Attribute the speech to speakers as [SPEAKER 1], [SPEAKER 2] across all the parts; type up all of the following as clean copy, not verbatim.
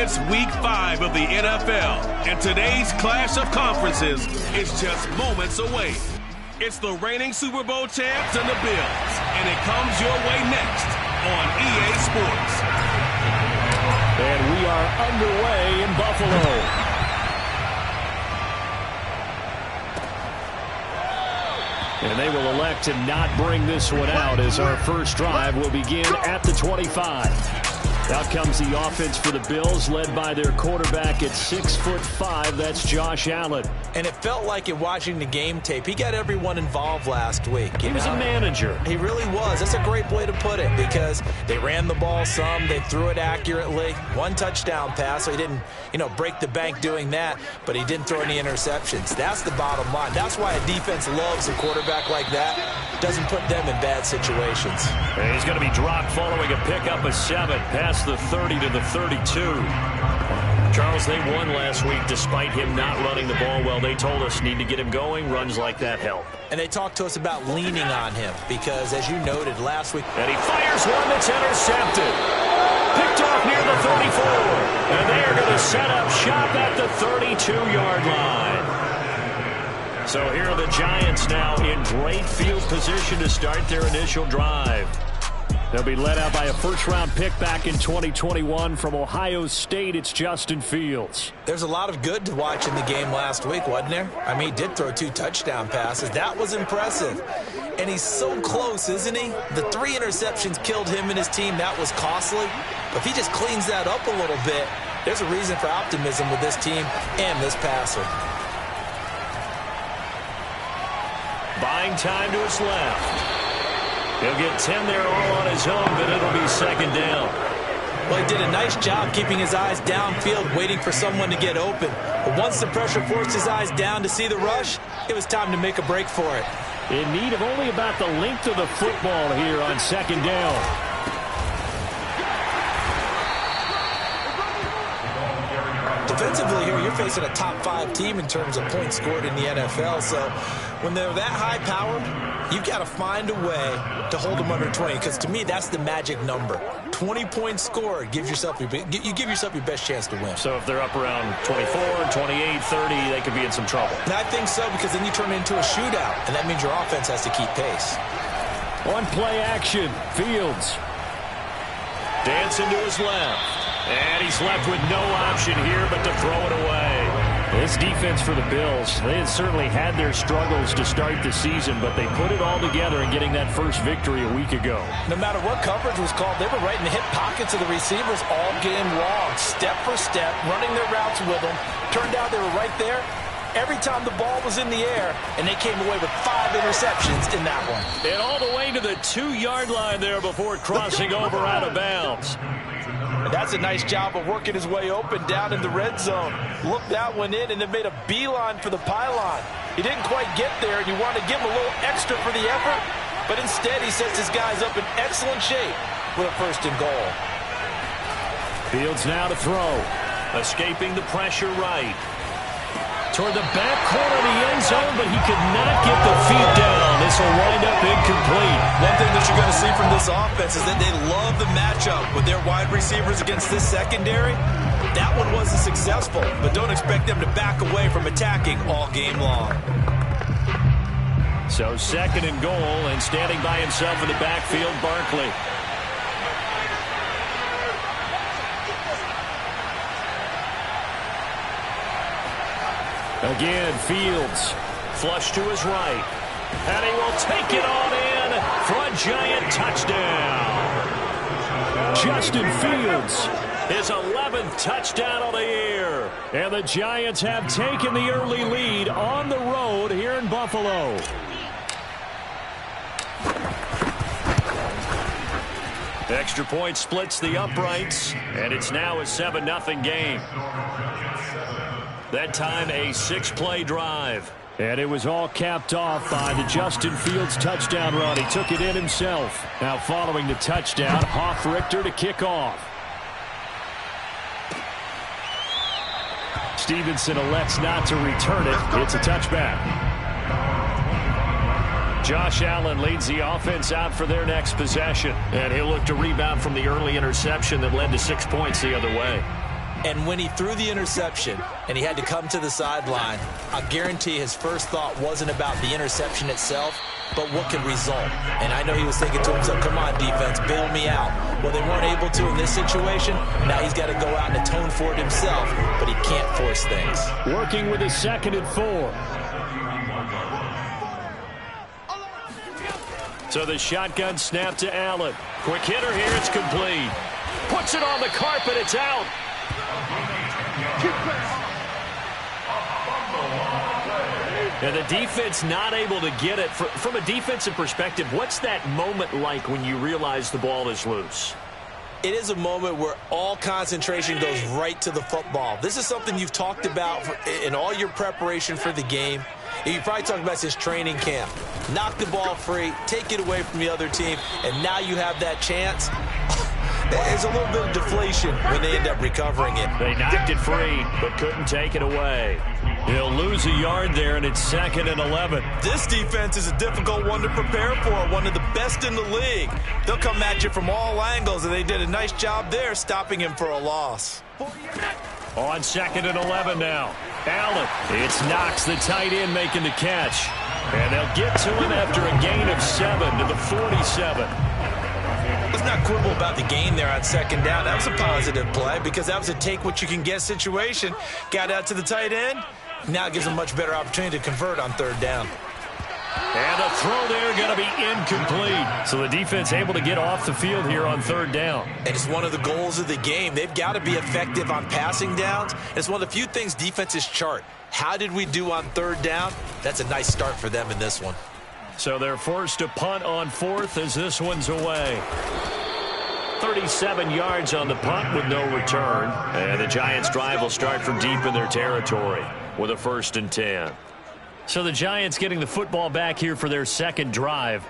[SPEAKER 1] It's week 5 of the NFL, and today's clash of conferences is just moments away. It's the reigning Super Bowl champs and the Bills, and it comes your way next on EA Sports.
[SPEAKER 2] And we are underway in Buffalo. And they will elect to not bring this one out as our first drive will begin at the 25. Out comes the offense for the Bills, led by their quarterback at 6'5". That's Josh Allen.
[SPEAKER 3] And it felt like in watching the game tape, he got everyone involved last week.
[SPEAKER 2] He was a manager.
[SPEAKER 3] He really was. That's a great way to put it because they ran the ball some, they threw it accurately. 1 touchdown pass, so he didn't, break the bank doing that, but he didn't throw any interceptions. That's the bottom line. That's why a defense loves a quarterback like that. Doesn't put them in bad situations.
[SPEAKER 2] And he's going to be dropped following a pickup of 7 past the 30 to the 32. Charles, they won last week despite him not running the ball well. They told us need to get him going. Runs like that help.
[SPEAKER 3] And they talked to us about leaning on him because, as you noted last week.
[SPEAKER 2] And he fires one that's intercepted. Picked off near the 34. And they are going to set up shop at the 32-yard line. So here are the Giants now in great field position to start their initial drive. They'll be led out by a first-round pick back in 2021 from Ohio State. It's Justin Fields.
[SPEAKER 3] There's a lot of good to watch in the game last week, wasn't there? I mean, he did throw 2 touchdown passes. That was impressive. And he's so close, isn't he? The 3 interceptions killed him and his team. That was costly. But if he just cleans that up a little bit, there's a reason for optimism with this team and this passer.
[SPEAKER 2] Buying time to his left. He'll get 10 there all on his own, but it'll be second down.
[SPEAKER 3] Well, he did a nice job keeping his eyes downfield, waiting for someone to get open. But once the pressure forced his eyes down to see the rush, it was time to make a break for it.
[SPEAKER 2] In need of only about the length of the football here on second down.
[SPEAKER 3] Defensively here, you're facing a top 5 team in terms of points scored in the NFL. So when they're that high-powered, you've got to find a way to hold them under 20. Because to me, that's the magic number. 20 points scored, you give yourself your best chance to win.
[SPEAKER 2] So if they're up around 24, 28, 30, they could be in some trouble.
[SPEAKER 3] And I think so, because then you turn it into a shootout, and that means your offense has to keep pace.
[SPEAKER 2] On play action, Fields. Dancing to his left. And he's left with no option here but to throw it away. This defense for the Bills, they had certainly had their struggles to start the season, but they put it all together in getting that first victory a week ago.
[SPEAKER 3] No matter what coverage was called, they were right in the hip pockets of the receivers all game long, step for step, running their routes with them. Turned out they were right there every time the ball was in the air, and they came away with 5 interceptions in that one.
[SPEAKER 2] And all the way to the 2-yard line there before crossing over out of bounds.
[SPEAKER 3] And that's a nice job of working his way open down in the red zone. Looked that one in and then made a beeline for the pylon. He didn't quite get there, and you wanted to give him a little extra for the effort, but instead he sets his guys up in excellent shape with a 1st and goal.
[SPEAKER 2] Fields now to throw. Escaping the pressure right. Toward the back corner of the end zone, but he could not get the feet down. This will wind up incomplete.
[SPEAKER 3] One thing that you're going to see from this offense is that they love the matchup with their wide receivers against this secondary. That one wasn't successful, but don't expect them to back away from attacking all game long.
[SPEAKER 2] So 2nd and goal, and standing by himself in the backfield, Barkley. Again, Fields. Flush to his right. And he will take it on in for a Giant touchdown. Justin Fields, his 11th touchdown of the year. And the Giants have taken the early lead on the road here in Buffalo. Extra point splits the uprights, and it's now a 7-0 game. That time a 6-play drive. And it was all capped off by the Justin Fields touchdown run. He took it in himself. Now following the touchdown, Hoff-Richter to kick off. Stevenson elects not to return it. It's a touchback. Josh Allen leads the offense out for their next possession. And he'll look to rebound from the early interception that led to 6 points the other way.
[SPEAKER 3] And when he threw the interception and he had to come to the sideline, I guarantee his first thought wasn't about the interception itself, but what could result. And I know he was thinking to himself, come on, defense, bail me out. Well, they weren't able to in this situation. Now he's got to go out and atone for it himself, but he can't force things.
[SPEAKER 2] Working with a 2nd and 4. So the shotgun snap to Allen. Quick hitter here, it's complete. Puts it on the carpet, it's out. And the defense not able to get it. From a defensive perspective, what's that moment like when you realize the ball is loose?
[SPEAKER 3] It is a moment where all concentration goes right to the football. This is something you've talked about in all your preparation for the game. You probably talked about since training camp. Knock the ball free, take it away from the other team, and now you have that chance. There's a little bit of deflation when they end up recovering it.
[SPEAKER 2] They knocked it free, but couldn't take it away. He'll lose a yard there, and it's 2nd and 11.
[SPEAKER 3] This defense is a difficult one to prepare for, one of the best in the league. They'll come at you from all angles, and they did a nice job there stopping him for a loss.
[SPEAKER 2] On 2nd and 11 now. Allen, it's Knox, the tight end, making the catch. And they'll get to him after a gain of 7 to the 47.
[SPEAKER 3] Let's not quibble about the gain there on 2nd down. That was a positive play because that was a take-what-you-can-get situation. Got out to the tight end. Now it gives them a much better opportunity to convert on 3rd down.
[SPEAKER 2] And the throw there going to be incomplete. So the defense able to get off the field here on 3rd down.
[SPEAKER 3] And it's one of the goals of the game. They've got to be effective on passing downs. It's one of the few things defenses chart. How did we do on 3rd down? That's a nice start for them in this one.
[SPEAKER 2] So they're forced to punt on 4th as this one's away. 37 yards on the punt with no return. And the Giants' drive will start from deep in their territory with a 1st and 10. So the Giants getting the football back here for their 2nd drive.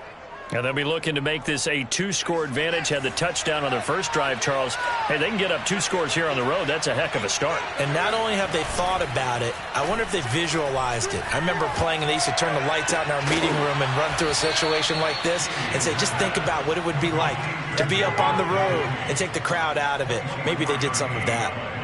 [SPEAKER 2] And they'll be looking to make this a 2-score advantage. Had the touchdown on their first drive, Charles. Hey, they can get up 2 scores here on the road. That's a heck of a start.
[SPEAKER 3] And not only have they thought about it, I wonder if they visualized it. I remember playing, and they used to turn the lights out in our meeting room and run through a situation like this and say, just think about what it would be like to be up on the road and take the crowd out of it. Maybe they did some of that.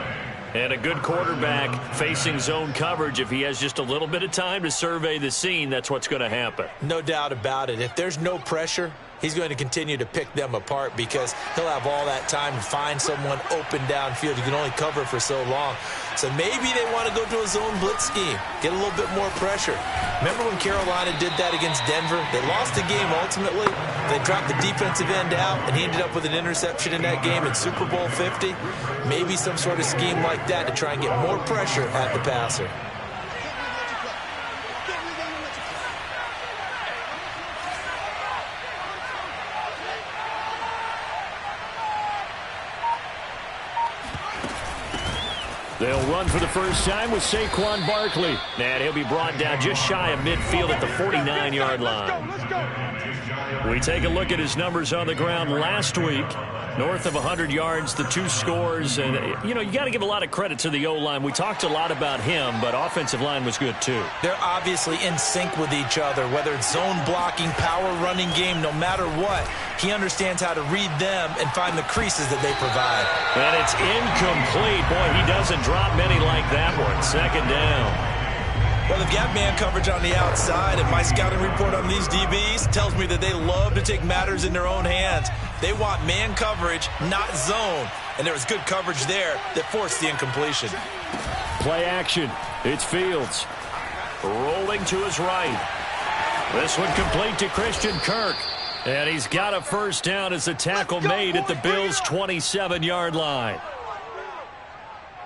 [SPEAKER 2] And a good quarterback facing zone coverage. If he has just a little bit of time to survey the scene, that's what's going to happen.
[SPEAKER 3] No doubt about it. If there's no pressure, he's going to continue to pick them apart because he'll have all that time to find someone open downfield. You can only cover for so long. So maybe they want to go to a zone blitz scheme, get a little bit more pressure. Remember when Carolina did that against Denver? They lost the game ultimately. They dropped the defensive end out, and he ended up with an interception in that game in Super Bowl 50. Maybe some sort of scheme like that to try and get more pressure at the passer.
[SPEAKER 2] They'll run for the first time with Saquon Barkley. And he'll be brought down just shy of midfield at the 49-yard line. We take a look at his numbers on the ground last week. North of 100 yards, the 2 scores. And, you know, you got to give a lot of credit to the O-line. We talked a lot about him, but offensive line was good, too.
[SPEAKER 3] They're obviously in sync with each other, whether it's zone blocking, power running game, no matter what. He understands how to read them and find the creases that they provide.
[SPEAKER 2] And it's incomplete. Boy, he doesn't drop many like that one. 2nd down.
[SPEAKER 3] Well, they've got man coverage on the outside, and my scouting report on these DBs tells me that they love to take matters in their own hands. They want man coverage, not zone. And there was good coverage there that forced the incompletion.
[SPEAKER 2] Play action. It's Fields. Rolling to his right. This one complete to Christian Kirk. And he's got a first down as the tackle made at the Bills' 27-yard line.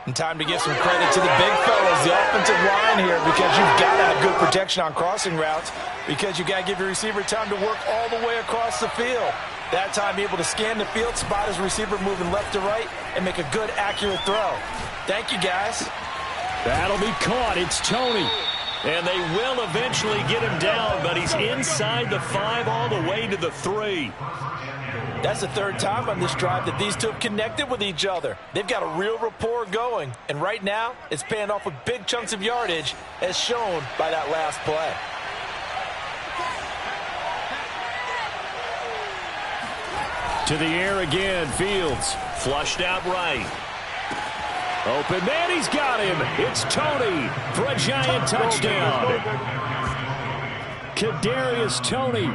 [SPEAKER 4] And time to give some credit to the big fellas, the offensive line here, because you've got to have good protection on crossing routes, because you've got to give your receiver time to work all the way across the field. That time, be able to scan the field, spot his receiver moving left to right, and make a good, accurate throw. Thank you, guys.
[SPEAKER 2] That'll be caught. It's Tony. And they will eventually get him down, but he's inside the 5 all the way to the 3.
[SPEAKER 4] That's the 3rd time on this drive that these two have connected with each other. They've got a real rapport going, and right now it's paying off with big chunks of yardage as shown by that last play.
[SPEAKER 2] To the air again, Fields. Flushed out right. Open man, he's got him. It's Tony for a Giant touchdown. Kadarius Toney,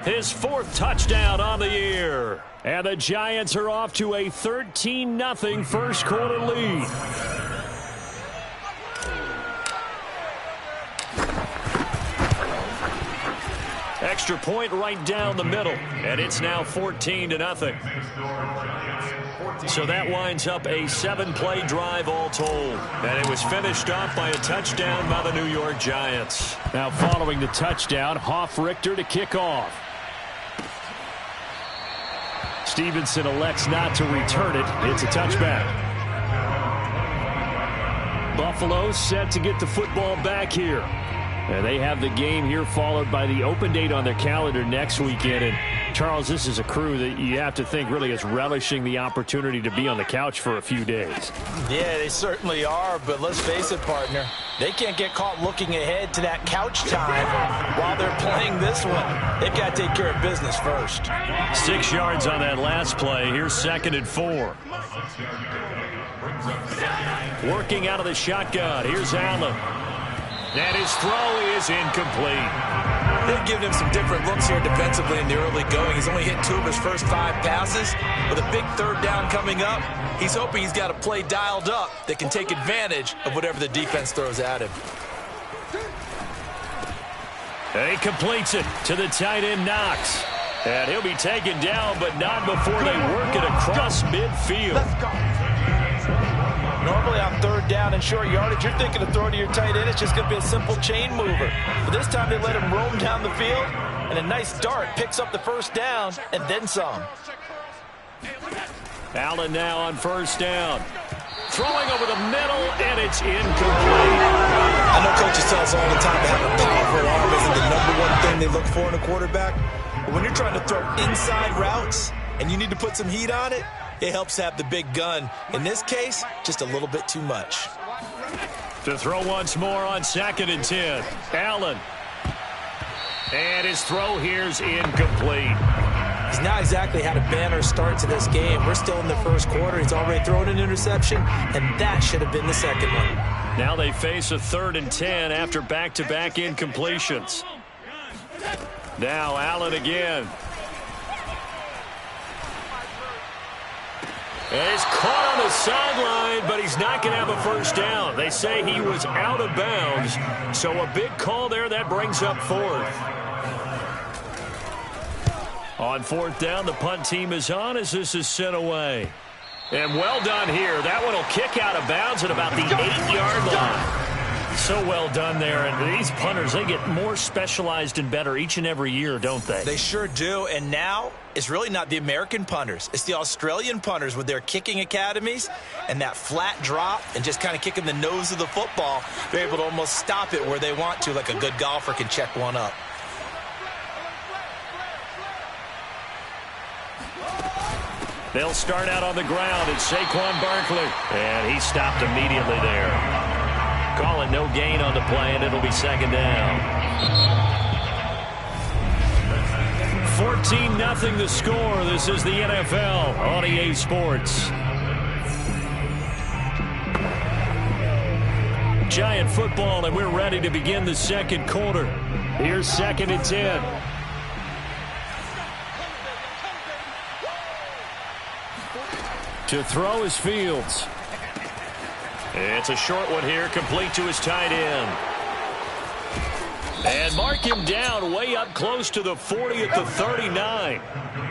[SPEAKER 2] his 4th touchdown on the year. And the Giants are off to a 13-0 first quarter lead. Extra point right down the middle, and it's now 14-0. So that winds up a 7-play drive all told. And it was finished off by a touchdown by the New York Giants. Now following the touchdown, Hoff-Richter to kick off. Stevenson elects not to return it. It's a touchback. Buffalo set to get the football back here. And they have the game here followed by the open date on their calendar next weekend. And, Charles, this is a crew that you have to think really is relishing the opportunity to be on the couch for a few days.
[SPEAKER 4] Yeah, they certainly are, but let's face it, partner. They can't get caught looking ahead to that couch time while they're playing this one. They've got to take care of business first.
[SPEAKER 2] 6 yards on that last play. Here's 2nd and 4. Working out of the shotgun. Here's Allen. And his throw is incomplete.
[SPEAKER 3] They've given him some different looks here defensively in the early going. He's only hit 2 of his first 5 passes. With a big 3rd down coming up, he's hoping he's got a play dialed up that can take advantage of whatever the defense throws at him.
[SPEAKER 2] And he completes it to the tight end, Knox. And he'll be taken down, but not before they work it across midfield.
[SPEAKER 4] Let's go. Normally on 3rd down and short yardage, you're thinking of throw to your tight end. It's just going to be a simple chain mover. But this time they let him roam down the field, and a nice dart picks up the 1st down and then some.
[SPEAKER 2] Allen now on 1st down. Throwing over the middle, and it's incomplete.
[SPEAKER 3] I know coaches tell us all the time to have a powerful arm isn't the #1 thing they look for in a quarterback. But when you're trying to throw inside routes and you need to put some heat on it, it helps have the big gun. In this case, just a little bit too much.
[SPEAKER 2] To throw once more on 2nd and 10. Allen. And his throw here's incomplete.
[SPEAKER 3] He's not exactly had a banner start to this game. We're still in the 1st quarter. He's already thrown an interception, and that should have been the 2nd one.
[SPEAKER 2] Now they face a 3rd and 10 after back-to-back incompletions. Now Allen again. And he's caught on the sideline, but he's not going to have a 1st down. They say he was out of bounds, so a big call there that brings up 4th. On 4th down, the punt team is on as this is sent away. And well done here. That one will kick out of bounds at about the 8-yard line. So well done there. And these punters, they get more specialized and better each and every year, don't they?
[SPEAKER 3] They sure do. And now it's really not the American punters. It's the Australian punters with their kicking academies and that flat drop and just kind of kicking the nose of the football. They're able to almost stop it where they want to, like a good golfer can check one up.
[SPEAKER 2] They'll start out on the ground. It's Saquon Barkley. And he stopped immediately there. Call it no gain on the play, and it'll be 2nd down. 14-0 the score. This is the NFL on EA Sports. Giant football, and we're ready to begin the 2nd quarter. Here's 2nd and 10. To throw is Fields. It's a short one here, complete to his tight end. And mark him down way up close to the 40 at the 39.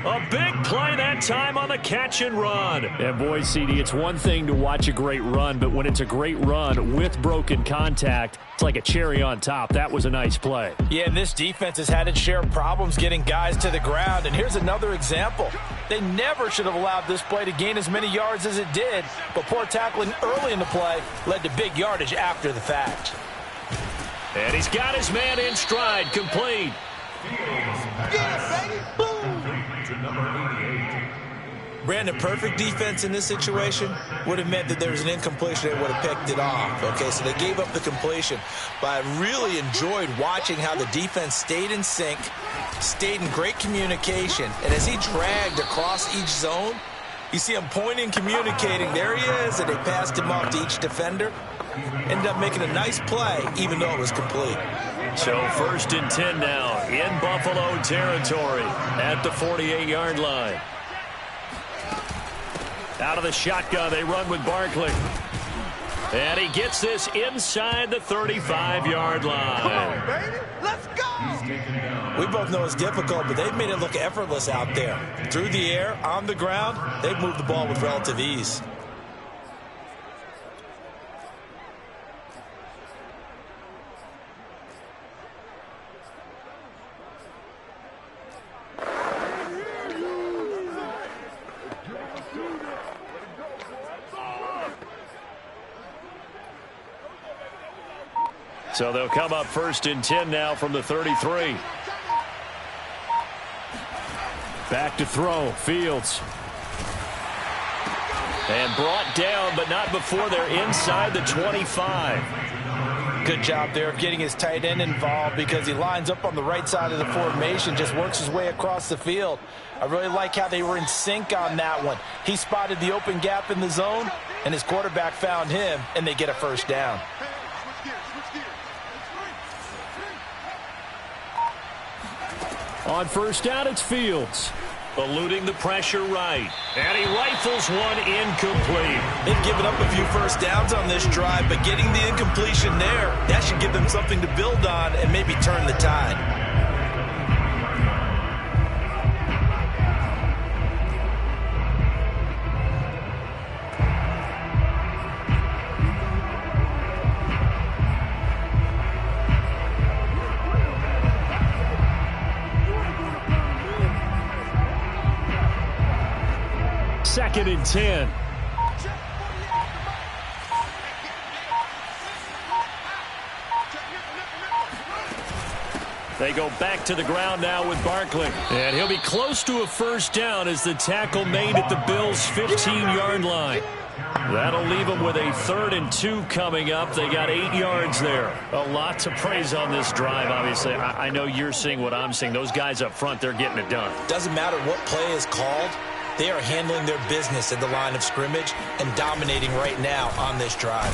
[SPEAKER 2] A big play that time on the catch and run. And boy, CD, it's one thing to watch a great run, but when it's a great run with broken contact, it's like a cherry on top. That was a nice play.
[SPEAKER 4] Yeah, and this defense has had its share of problems getting guys to the ground. And here's another example. They never should have allowed this play to gain as many yards as it did, but poor tackling early in the play led to big yardage after the fact.
[SPEAKER 2] And he's got his man in stride, complete.
[SPEAKER 3] Brandon, perfect defense in this situation would have meant that there was an incompletion that would have picked it off. Okay, so they gave up the completion. But I really enjoyed watching how the defense stayed in sync, stayed in great communication, and as he dragged across each zone, You see him pointing, communicating. There he is, and they passed him off to each defender. Ended up making a nice play, even though it was complete.
[SPEAKER 2] So 1st and 10 now in Buffalo territory at the 48-yard line. Out of the shotgun, they run with Barkley. And he gets this inside the 35-yard line.
[SPEAKER 3] Come on, baby. Let's go! We both know it's difficult, but they've made it look effortless out there. Through the air, on the ground, they've moved the ball with relative ease.
[SPEAKER 2] So they'll come up 1st and 10 now from the 33. Back to throw, Fields. And brought down, but not before they're inside the 25.
[SPEAKER 4] Good job there of getting his tight end involved because he lines up on the right side of the formation, just works his way across the field. I really like how they were in sync on that one. He spotted the open gap in the zone, and his quarterback found him, and they get a first down.
[SPEAKER 2] On 1st down, it's Fields. Eluding the pressure right. And he rifles one incomplete.
[SPEAKER 3] They've given up a few first downs on this drive, but getting the incompletion there, that should give them something to build on and maybe turn the tide.
[SPEAKER 2] Second and 10. They go back to the ground now with Barkley. And he'll be close to a first down as the tackle made at the Bills' 15-yard line. That'll leave them with a 3rd and 2 coming up. They got 8 yards there. A lot to praise on this drive, obviously. I know you're seeing what I'm seeing. Those guys up front, they're getting it done.
[SPEAKER 3] Doesn't matter what play is called. They are handling their business at the line of scrimmage and dominating right now on this drive.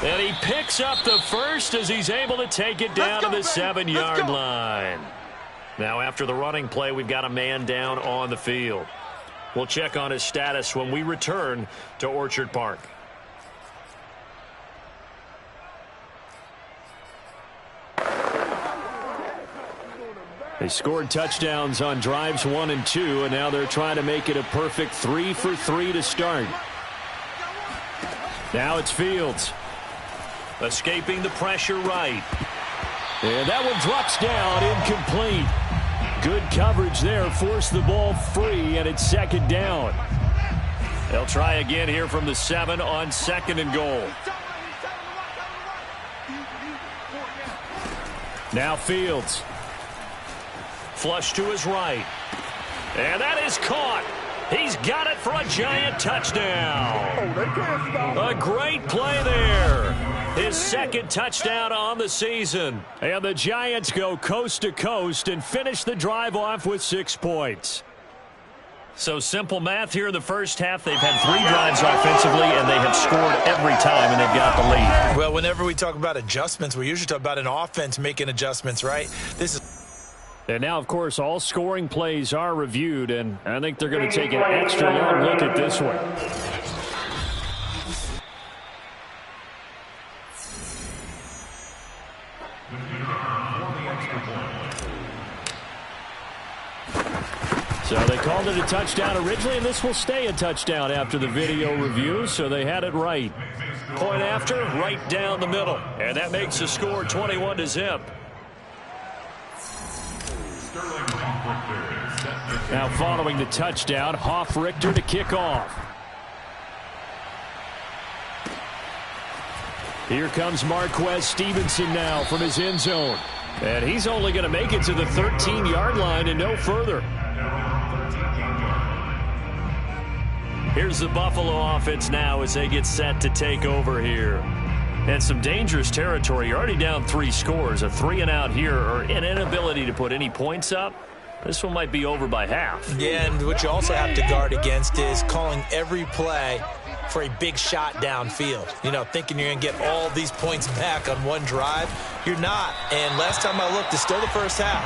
[SPEAKER 2] And he picks up the first as he's able to take it down to the 7-yard line. Now after the running play, we've got a man down on the field. We'll check on his status when we return to Orchard Park. They scored touchdowns on drives 1 and 2, and now they're trying to make it a perfect 3 for 3 to start. Now it's Fields. Escaping the pressure right. And that one drops down, incomplete. Good coverage there, forced the ball free, and it's 2nd down. They'll try again here from the 7 on 2nd and goal. Now Fields. Flush to his right. And that is caught. He's got it for a giant touchdown. A great play there. His 2nd touchdown on the season. And the Giants go coast to coast and finish the drive off with 6 points. So simple math here in the first half. They've had 3 drives offensively, and they have scored every time, and they've got the lead.
[SPEAKER 3] Well, whenever we talk about adjustments, we usually talk about an offense making adjustments, right? This is.
[SPEAKER 2] And now, of course, all scoring plays are reviewed, and I think they're going to take an extra long look at this one. So they called it a touchdown originally, and this will stay a touchdown after the video review, so they had it right. Point after, right down the middle. And that makes the score 21-0. Now following the touchdown, Hoff-Richter to kick off. Here comes Marquez Stevenson now from his end zone. And he's only going to make it to the 13-yard line and no further. Here's the Buffalo offense now as they get set to take over here. And some dangerous territory. You're already down 3 scores. A 3-and-out here or an inability to put any points up. This one might be over by half.
[SPEAKER 3] Yeah, and what you also have to guard against is calling every play for a big shot downfield. You know, thinking you're going to get all these points back on one drive. You're not. And last time I looked, it's still the first half.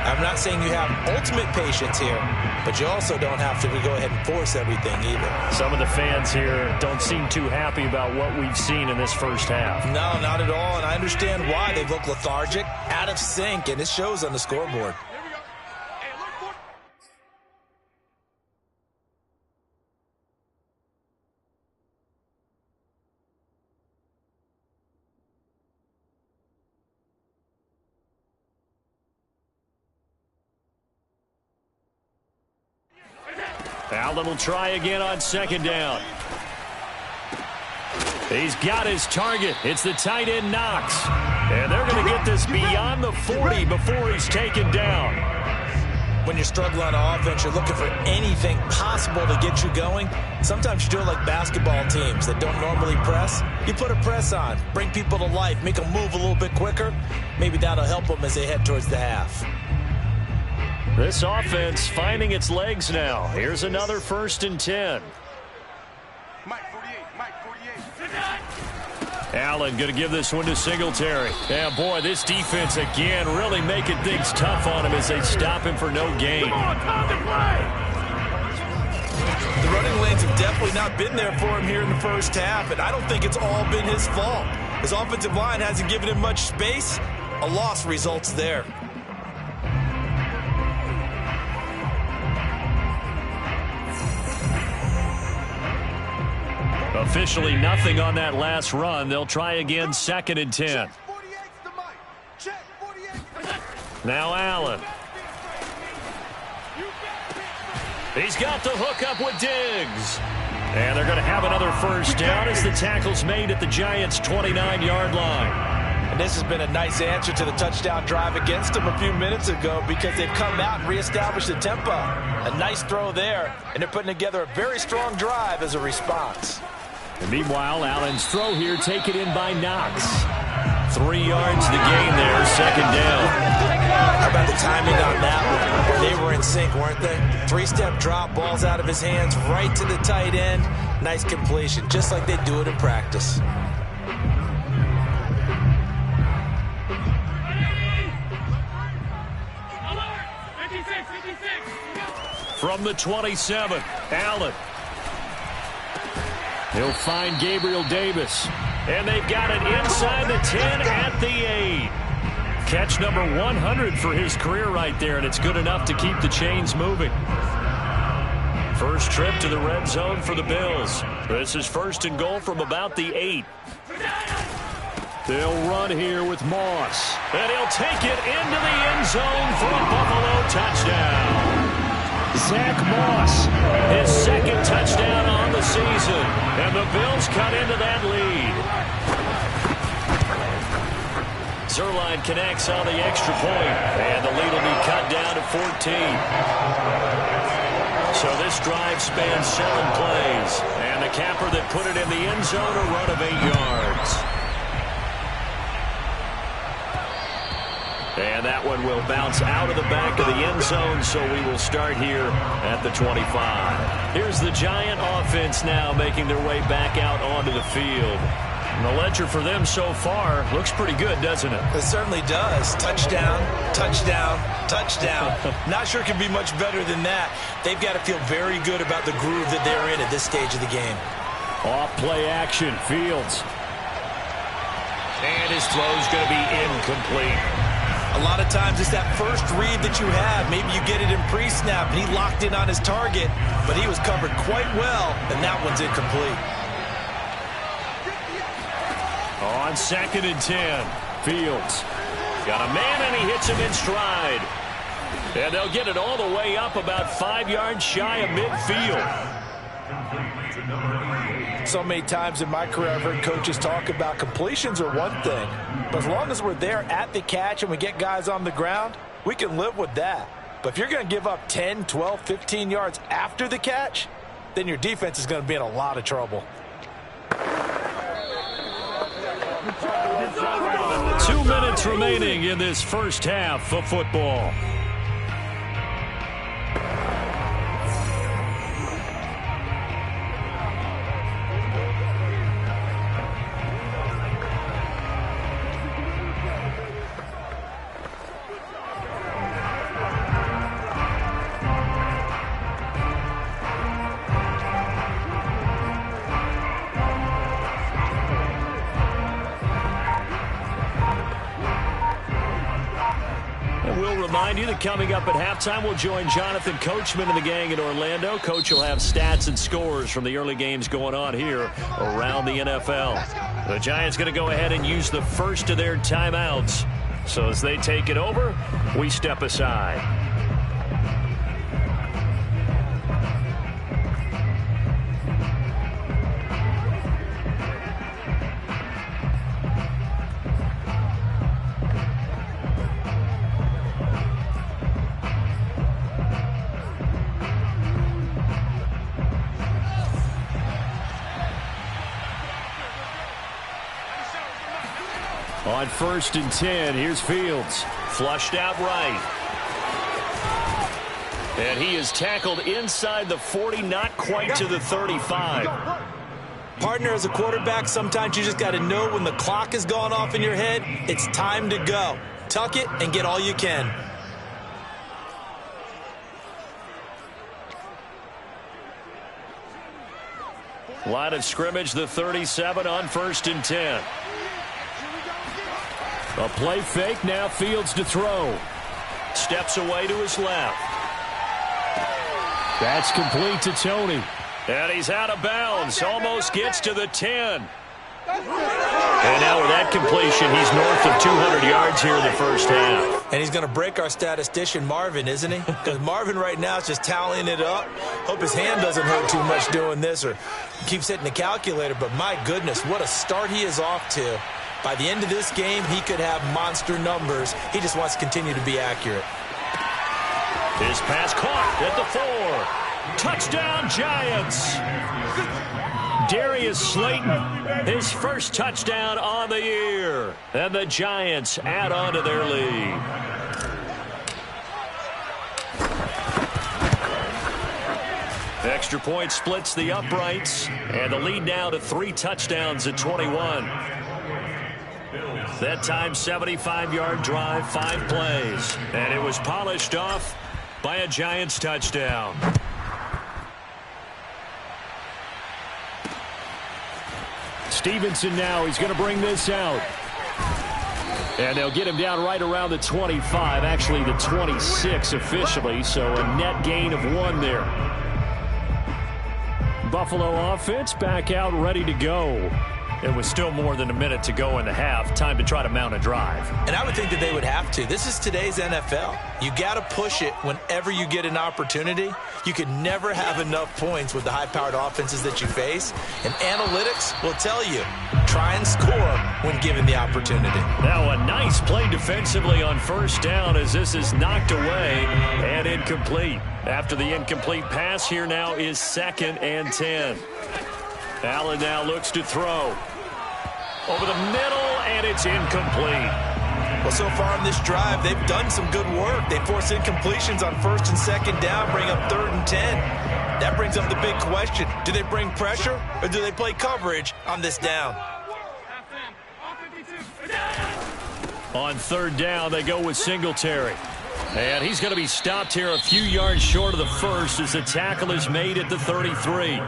[SPEAKER 3] I'm not saying you have ultimate patience here, but you also don't have to go ahead and force everything either.
[SPEAKER 2] Some of the fans here don't seem too happy about what we've seen in this first half.
[SPEAKER 3] No, not at all, and I understand why. They've looked lethargic, out of sync, and it shows on the scoreboard.
[SPEAKER 2] Allen will try again on second down. He's got his target. It's the tight end Knox. And they're going to get this beyond the 40 before he's taken down.
[SPEAKER 3] When you're struggling on offense, you're looking for anything possible to get you going. Sometimes you do it like basketball teams that don't normally press. You put a press on, bring people to life, make them move a little bit quicker. Maybe that'll help them as they head towards the half.
[SPEAKER 2] This offense finding its legs now. Here's another 1st and 10. Allen going to give this one to Singletary. Yeah, boy, this defense again really making things tough on him as they stop him for no gain.
[SPEAKER 3] The running lanes have definitely not been there for him here in the first half, and I don't think it's all been his fault. His offensive line hasn't given him much space. A loss results there.
[SPEAKER 2] Officially nothing on that last run. They'll try again 2nd and 10. Now Allen. He's got the hookup with Diggs. And they're going to have another first down as the tackle's made at the Giants' 29-yard line.
[SPEAKER 3] And this has been a nice answer to the touchdown drive against them a few minutes ago because they've come out and reestablished the tempo. A nice throw there, and they're putting together a very strong drive as a response.
[SPEAKER 2] And meanwhile, Allen's throw here taken in by Knox. 3 yards the gain there, 2nd down.
[SPEAKER 3] How about the timing on that one? They were in sync, weren't they? 3-step drop, balls out of his hands, right to the tight end. Nice completion, just like they do it in practice.
[SPEAKER 2] From the 27, Allen. He'll find Gabriel Davis. And they've got it inside the 10 at the 8. Catch number 100 for his career right there, and it's good enough to keep the chains moving. First trip to the red zone for the Bills. This is 1st and goal from about the 8. They'll run here with Moss. And he'll take it into the end zone for a Buffalo touchdown. Zach Moss, his 2nd touchdown on the season. And the Bills cut into that lead. Zerline connects on the extra point. And the lead will be cut down to 14. So this drive spans 7 plays. And the capper that put it in the end zone, a run of 8 yards. And that one will bounce out of the back of the end zone, so we will start here at the 25. Here's the Giant offense now making their way back out onto the field. And the ledger for them so far looks pretty good, doesn't it?
[SPEAKER 3] It certainly does. Touchdown, touchdown, touchdown. Not sure it can be much better than that. They've got to feel very good about the groove that they're in at this stage of the game.
[SPEAKER 2] Off play action, Fields. And his throw's going to be incomplete.
[SPEAKER 3] A lot of times it's that first read that you have. Maybe you get it in pre-snap, and he locked in on his target, but he was covered quite well, and that one's incomplete.
[SPEAKER 2] On 2nd and 10, Fields. Got a man, and he hits him in stride. And they'll get it all the way up about 5 yards shy of midfield.
[SPEAKER 3] So many times in my career I've heard coaches talk about completions are one thing, but as long as we're there at the catch and we get guys on the ground, we can live with that. But if you're going to give up 10, 12, 15 yards after the catch, then your defense is going to be in a lot of trouble.
[SPEAKER 2] 2 minutes remaining in this first half of football. We'll remind you that coming up at halftime, we'll join Jonathan Coachman and the gang in Orlando. Coach will have stats and scores from the early games going on here around the NFL. The Giants going to go ahead and use the first of their timeouts. So as they take it over, we step aside. On 1st and 10, here's Fields. Flushed out right. And he is tackled inside the 40, not quite to the 35.
[SPEAKER 3] Partner, as a quarterback, sometimes you just got to know when the clock has gone off in your head, it's time to go. Tuck it and get all you can.
[SPEAKER 2] Line of scrimmage, the 37 on 1st and 10. A play fake, now Fields to throw. Steps away to his left. That's complete to Tony. And he's out of bounds, almost gets to the 10. And now with that completion, he's north of 200 yards here in the first half.
[SPEAKER 3] And he's going to break our statistician, Marvin, isn't he? Because Marvin right now is just tallying it up. Hope his hand doesn't hurt too much doing this or keeps hitting the calculator. But my goodness, what a start he is off to. By the end of this game, he could have monster numbers. He just wants to continue to be accurate.
[SPEAKER 2] His pass caught at the 4. Touchdown, Giants. Darius Slayton, his first touchdown on the year. And the Giants add on to their lead. Extra point splits the uprights. And the lead now to 3 touchdowns at 21. That time, 75-yard drive, 5 plays. And it was polished off by a Giants touchdown. Stevenson now, he's going to bring this out. And they'll get him down right around the 25, actually the 26 officially, so a net gain of 1 there. Buffalo offense back out ready to go. It was still more than a minute to go in the half. Time to try to mount a drive.
[SPEAKER 3] And I would think that they would have to. This is today's NFL. You got to push it whenever you get an opportunity. You could never have enough points with the high-powered offenses that you face. And analytics will tell you, try and score when given the opportunity.
[SPEAKER 2] Now a nice play defensively on 1st down as this is knocked away and incomplete. After the incomplete pass, here now is 2nd and 10. Allen now looks to throw. Over the middle, and it's incomplete.
[SPEAKER 3] Well, so far in this drive, they've done some good work. They force incompletions on 1st and 2nd down, bring up 3rd and 10. That brings up the big question. Do they bring pressure, or do they play coverage on this down?
[SPEAKER 2] On 3rd down, they go with Singletary. And he's going to be stopped here a few yards short of the first as the tackle is made at the 33.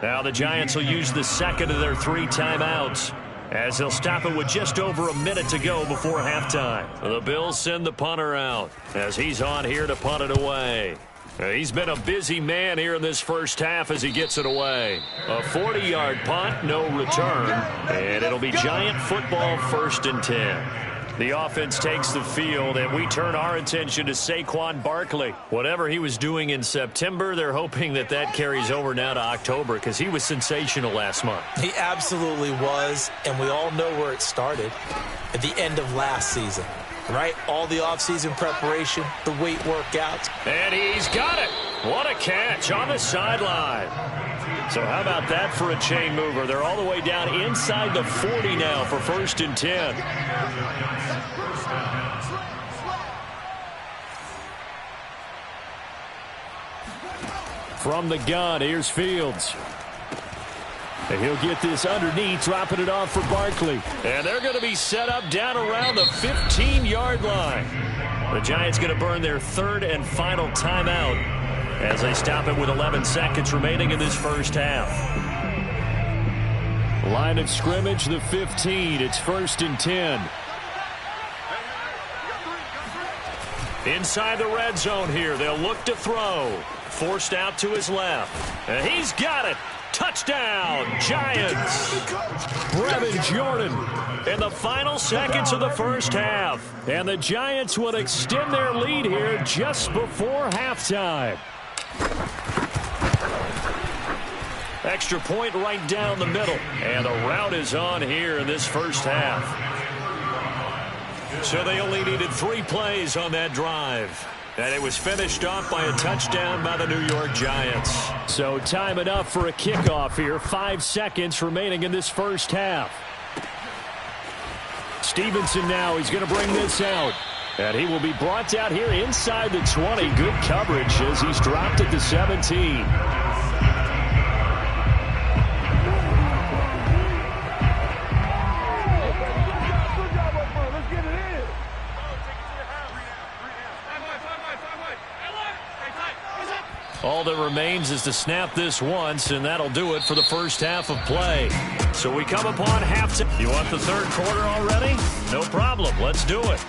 [SPEAKER 2] Now the Giants will use the 2nd of their 3 timeouts as they'll stop it with just over a minute to go before halftime. The Bills send the punter out as he's on here to punt it away. He's been a busy man here in this first half as he gets it away. A 40-yard punt, no return, and it'll be Giant football 1st and 10. The offense takes the field, and we turn our attention to Saquon Barkley. Whatever he was doing in September, they're hoping that that carries over now to October because he was sensational last month.
[SPEAKER 3] He absolutely was, and we all know where it started at the end of last season, right? All the offseason preparation, the weight workouts.
[SPEAKER 2] And he's got it. What a catch on the sideline. So how about that for a chain mover? They're all the way down inside the 40 now for 1st and 10. From the gun, here's Fields. And he'll get this underneath, dropping it off for Barkley. And they're going to be set up down around the 15-yard line. The Giants going to burn their 3rd and final timeout as they stop it with 11 seconds remaining in this first half. Line of scrimmage, the 15. It's 1st and 10. Inside the red zone here, they'll look to throw. Forced out to his left. And he's got it. Touchdown, Giants. Brevin Jordan in the final seconds of the first half. And the Giants will extend their lead here just before halftime. Extra point right down the middle. And the route is on here in this first half. So they only needed 3 plays on that drive. And it was finished off by a touchdown by the New York Giants. So time enough for a kickoff here. 5 seconds remaining in this first half. Stevenson now, he's going to bring this out. And he will be brought down here inside the 20. Good coverage as he's dropped at the 17. All that remains is to snap this once, and that'll do it for the first half of play. So we come upon halftime. You want the third quarter already? No problem. Let's do it.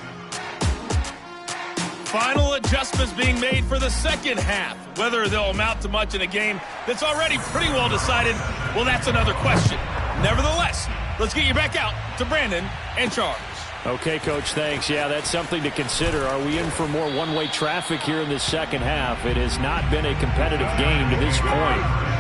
[SPEAKER 5] Final adjustments being made for the second half. Whether they'll amount to much in a game that's already pretty well decided, well, that's another question. Nevertheless, let's get you back out to Brandon and Charles.
[SPEAKER 2] Okay, Coach, thanks. Yeah, that's something to consider. Are we in for more one-way traffic here in the second half? It has not been a competitive game to this point.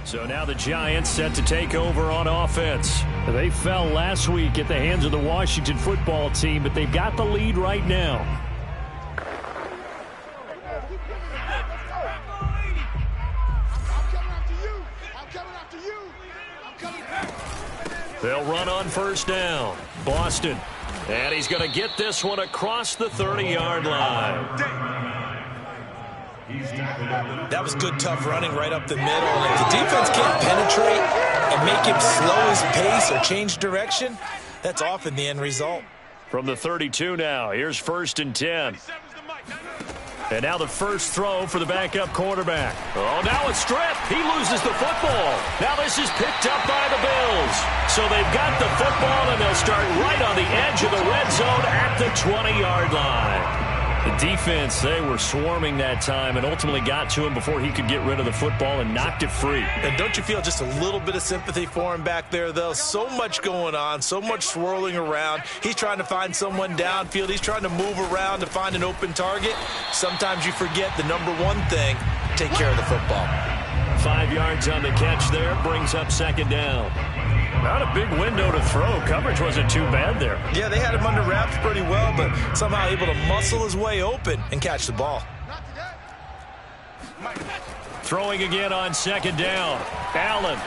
[SPEAKER 2] So now the Giants set to take over on offense. They fell last week at the hands of the Washington football team, but they've got the lead right now. They'll run on first down. Boston And he's going to get this one across the 30-yard line.
[SPEAKER 3] That was good, tough running right up the middle. And if the defense can't penetrate and make him slow his pace or change direction, that's often the end result.
[SPEAKER 2] From the 32 now, here's 1st and 10. And now the first throw for the backup quarterback. Oh, now a strip. He loses the football. Now this is picked up by the Bills. So they've got the football, and they'll start right on the edge of the red zone at the 20-yard line. The defense, they were swarming that time and ultimately got to him before he could get rid of the football and knocked it free.
[SPEAKER 3] And don't you feel just a little bit of sympathy for him back there, though? So much going on, so much swirling around. He's trying to find someone downfield. He's trying to move around to find an open target. Sometimes you forget the number one thing, take care of the football.
[SPEAKER 2] 5 yards on the catch there, brings up 2nd down. Not a big window to throw. Coverage wasn't too bad there.
[SPEAKER 3] Yeah, they had him under wraps pretty well, but somehow able to muscle his way open and catch the ball.
[SPEAKER 2] Throwing again on 2nd down. Allen.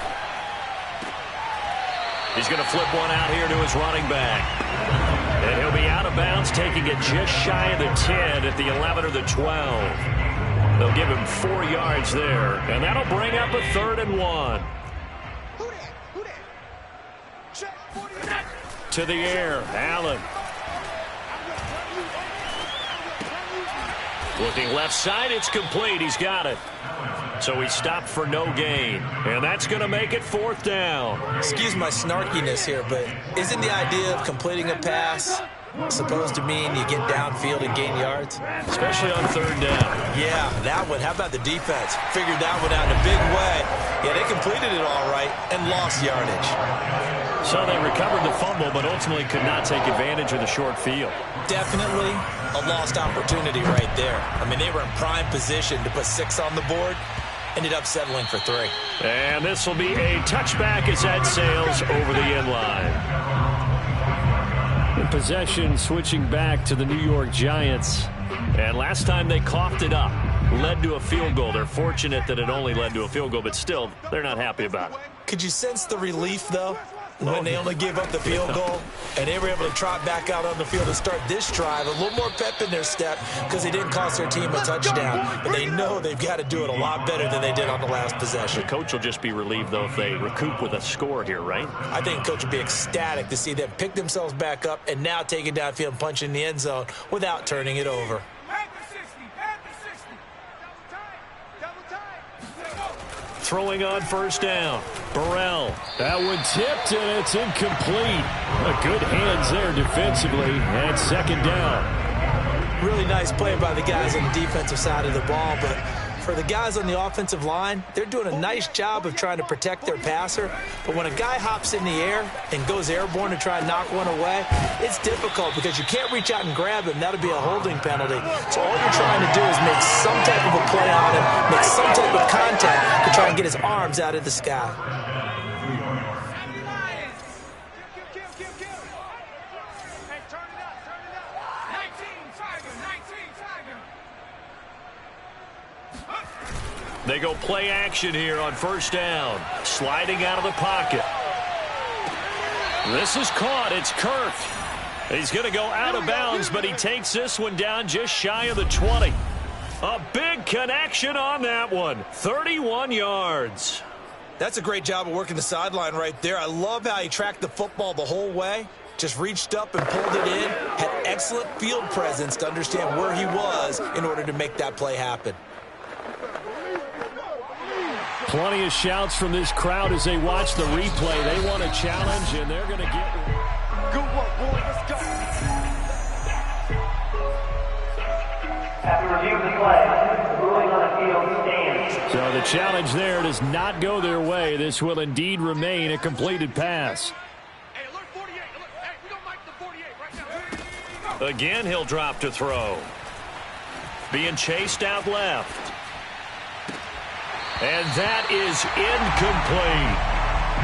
[SPEAKER 2] He's going to flip one out here to his running back. And he'll be out of bounds, taking it just shy of the 10 at the 11 or the 12. They'll give him 4 yards there, and that'll bring up a 3rd and 1. To the air, Allen. Looking left side, it's complete. He's got it. So he stopped for no gain. And that's going to make it 4th down.
[SPEAKER 3] Excuse my snarkiness here, but isn't the idea of completing a pass supposed to mean you get downfield and gain yards?
[SPEAKER 2] Especially on 3rd down.
[SPEAKER 3] Yeah, that one. How about the defense? Figured that one out in a big way. Yeah, they completed it all right and lost yardage.
[SPEAKER 2] So they recovered the fumble, but ultimately could not take advantage of the short field.
[SPEAKER 3] Definitely a lost opportunity right there. I mean, they were in prime position to put 6 on the board. Ended up settling for 3.
[SPEAKER 2] And this will be a touchback as that sails over the end line. In possession, switching back to the New York Giants. And last time they coughed it up, led to a field goal. They're fortunate that it only led to a field goal, but still, they're not happy about it.
[SPEAKER 3] Could you sense the relief, though, when they only gave up the field goal and they were able to trot back out on the field and start this drive? A little more pep in their step because they didn't cost their team a touchdown, but they know they've got to do it a lot better than they did on the last possession.
[SPEAKER 2] The coach will just be relieved, though, if they recoup with a score here, right?
[SPEAKER 3] I think coach will be ecstatic to see them pick themselves back up and now take it downfield and punch in the end zone without turning it over.
[SPEAKER 2] Throwing on 1st down. Burrell. That one tipped, and it's incomplete. Good hands there defensively, and 2nd down.
[SPEAKER 3] Really nice play by the guys on the defensive side of the ball, but for the guys on the offensive line, they're doing a nice job of trying to protect their passer. But when a guy hops in the air and goes airborne to try and knock one away, it's difficult because you can't reach out and grab him. That'll be a holding penalty. So all you're trying to do is make some type of a play on him, make some type of contact to try and get his arms out of the sky.
[SPEAKER 2] They go play action here on 1st down. Sliding out of the pocket. This is caught. It's Kirk. He's going to go out of bounds, but he takes this one down just shy of the 20. A big connection on that one. 31 yards.
[SPEAKER 3] That's a great job of working the sideline right there. I love how he tracked the football the whole way. Just reached up and pulled it in. Had excellent field presence to understand where he was in order to make that play happen.
[SPEAKER 2] Plenty of shouts from this crowd as they watch the replay. They want a challenge, and they're going to get one.
[SPEAKER 6] Good work, boy. Let's go. After review of the play, the ruling on the field stands.
[SPEAKER 2] So the challenge there does not go their way. This will indeed remain a completed pass.
[SPEAKER 5] Hey, alert 48. Alert. Hey, we don't like the 48 right now.
[SPEAKER 2] Again, he'll drop to throw. Being chased out left. And that is incomplete.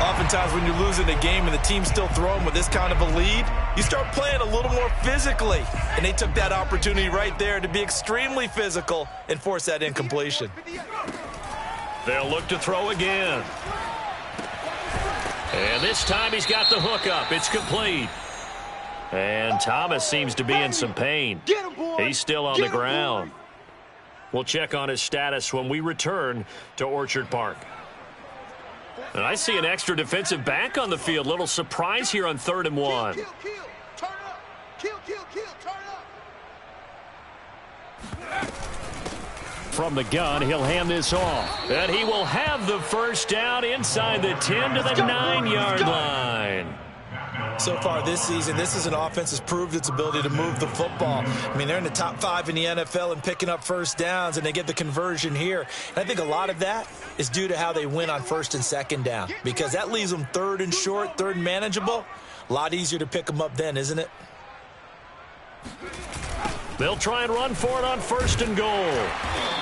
[SPEAKER 3] Oftentimes when you're losing a game and the team's still throwing with this kind of a lead, you start playing a little more physically. And they took that opportunity right there to be extremely physical and force that incompletion.
[SPEAKER 2] They'll look to throw again. And this time he's got the hook up. It's complete. And Thomas seems to be in some pain. He's still on the ground. We'll check on his status when we return to Orchard Park. And I see an extra defensive back on the field. Little surprise here on 3rd and 1.
[SPEAKER 7] Turn up. Turn up.
[SPEAKER 2] From the gun, he'll hand this off. And he will have the first down inside the 10 to the 9-yard line.
[SPEAKER 3] So far this season, this is an offense that's proved its ability to move the football. I mean, they're in the top 5 in the NFL and picking up first downs, and they get the conversion here. And I think a lot of that is due to how they win on 1st and 2nd down, because that leaves them 3rd and short, 3rd and manageable. A lot easier to pick them up then, isn't it?
[SPEAKER 2] They'll try and run for it on 1st and goal.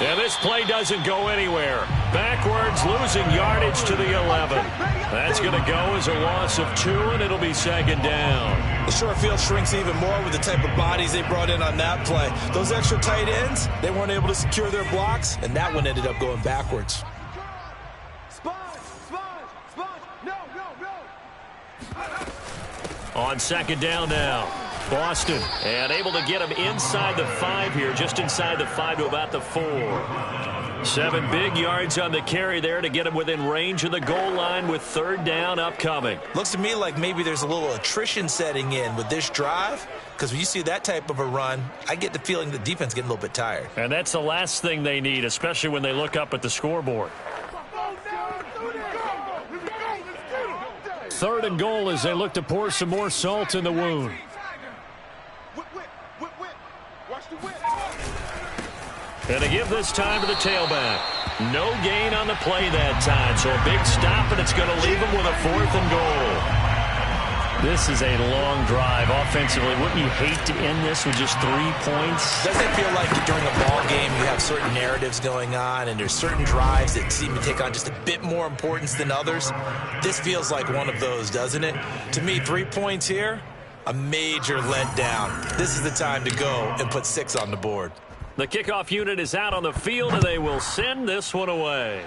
[SPEAKER 2] And this play doesn't go anywhere. Backwards, losing yardage to the 11. That's going to go as a loss of 2, and it'll be 2nd down.
[SPEAKER 3] The short field shrinks even more with the type of bodies they brought in on that play. Those extra tight ends, they weren't able to secure their blocks, and that one ended up going backwards.
[SPEAKER 2] On 2nd down now. Boston, and able to get him inside the 5 here, just inside the 5 to about the 4. 7 big yards on the carry there to get him within range of the goal line with 3rd down upcoming.
[SPEAKER 3] Looks to me like maybe there's a little attrition setting in with this drive, because when you see that type of a run, I get the feeling the defense getting a little bit tired.
[SPEAKER 2] And that's the last thing they need, especially when they look up at the scoreboard. 3rd and goal as they look to pour some more salt in the wound. And to give this time to the tailback. No gain on the play that time, so a big stop, and it's going to leave him with a 4th and goal. This is a long drive offensively. Wouldn't you hate to end this with just 3 points?
[SPEAKER 3] Doesn't it feel like during a ball game you have certain narratives going on, and there's certain drives that seem to take on just a bit more importance than others? This feels like one of those, doesn't it? To me, 3 points here, a major letdown. This is the time to go and put 6 on the board.
[SPEAKER 2] The kickoff unit is out on the field, and they will send this one away.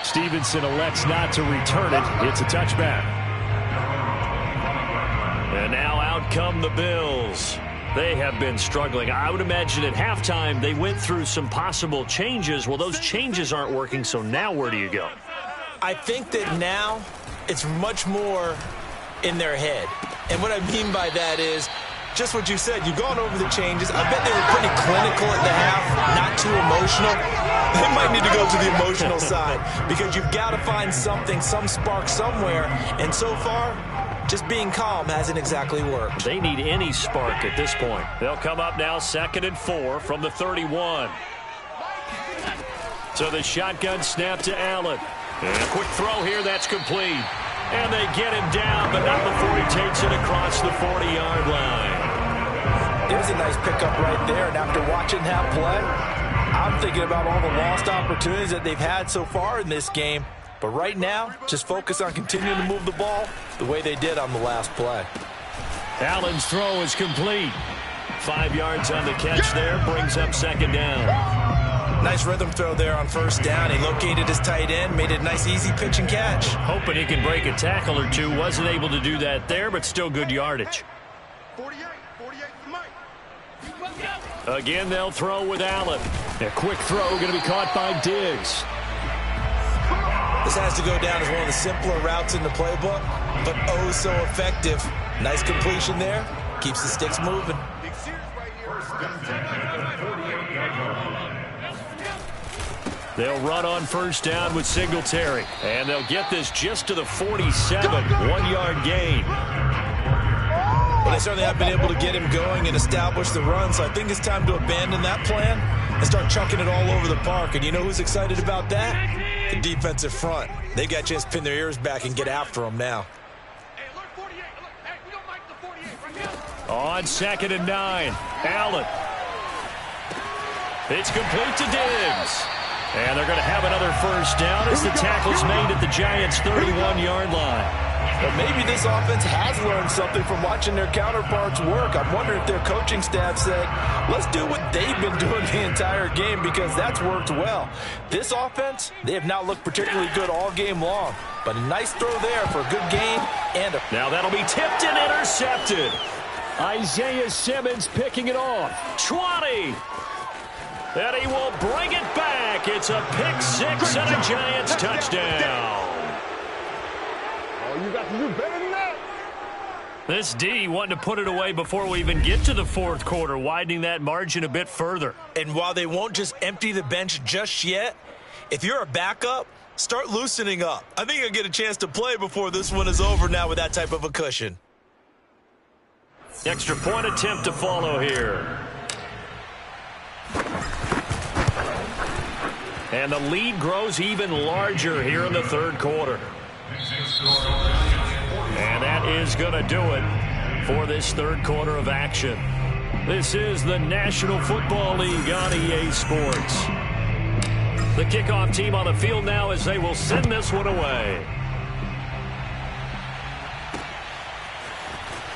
[SPEAKER 2] Stevenson elects not to return it. It's a touchback. And now out come the Bills. They have been struggling. I would imagine at halftime they went through some possible changes. Well, those changes aren't working, so now where do you go?
[SPEAKER 3] I think that now it's much more in their head. And what I mean by that is, just what you said, you've gone over the changes. I bet they were pretty clinical at the half, not too emotional. They might need to go to the emotional side, because you've got to find something, some spark somewhere. And so far, just being calm hasn't exactly worked.
[SPEAKER 2] They need any spark at this point. They'll come up now 2nd and 4 from the 31. So the shotgun snap to Allen. And a quick throw here, that's complete. And they get him down, but not before he takes it across the 40-yard line.
[SPEAKER 3] There's a nice pickup right there, and after watching that play, I'm thinking about all the lost opportunities that they've had so far in this game. But right now, just focus on continuing to move the ball the way they did on the last play.
[SPEAKER 2] Allen's throw is complete. 5 yards on the catch there, brings up 2nd down.
[SPEAKER 3] Nice rhythm throw there on 1st down. He located his tight end, made it a nice easy pitch and catch.
[SPEAKER 2] Hoping he can break a tackle or two. Wasn't able to do that there, but still good yardage.
[SPEAKER 7] 48 for Mike.
[SPEAKER 2] Again, they'll throw with Allen. A quick throw going to be caught by Diggs.
[SPEAKER 3] This has to go down as one of the simpler routes in the playbook, but oh so effective. Nice completion there. Keeps the sticks moving.
[SPEAKER 2] They'll run on 1st down with Singletary. And they'll get this just to the 47. 1-yard gain.
[SPEAKER 3] Well, they certainly have been able to get him going and establish the run, so I think it's time to abandon that plan and start chunking it all over the park. And you know who's excited about that? The defensive front. They got a chance to pin their ears back and get after him now.
[SPEAKER 2] On 2nd and 9, Allen. It's complete to Diggs. And they're going to have another 1st down as the tackle's made at the Giants' 31-yard line.
[SPEAKER 4] But maybe this offense has learned something from watching their counterparts work. I'm wondering if their coaching staff said, let's do what they've been doing the entire game, because that's worked well. This offense, they have not looked particularly good all game long. But a nice throw there for a good gain.
[SPEAKER 2] Now that'll be tipped and intercepted. Isaiah Simmons picking it off. 20. And he will bring it back. It's a pick six and a Giants touchdown.
[SPEAKER 7] Oh, you got to do better than that.
[SPEAKER 2] This D wanting to put it away before we even get to the fourth quarter, widening that margin a bit further.
[SPEAKER 3] And while they won't just empty the bench just yet, if you're a backup, start loosening up. I think you'll get a chance to play before this one is over now with that type of a cushion.
[SPEAKER 2] Extra point attempt to follow here. And the lead grows even larger here in the third quarter. And that is going to do it for this third quarter of action. This is the National Football League on EA Sports. The kickoff team on the field now as they will send this one away.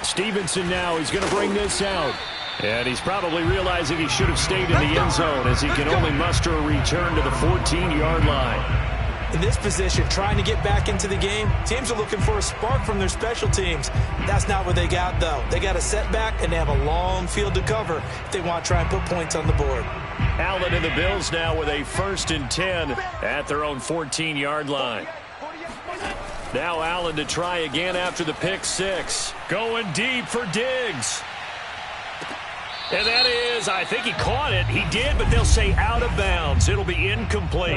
[SPEAKER 2] Stevenson now, he's going to bring this out. And he's probably realizing he should have stayed in the end zone as he can only muster a return to the 14-yard line.
[SPEAKER 3] In this position, trying to get back into the game, teams are looking for a spark from their special teams. That's not what they got, though. They got a setback, and they have a long field to cover if they want to try and put points on the board.
[SPEAKER 2] Allen and the Bills now with a 1st and 10 at their own 14-yard line. Now Allen to try again after the pick six. Going deep for Diggs. And that is, I think he caught it. He did, but they'll say out of bounds. It'll be incomplete.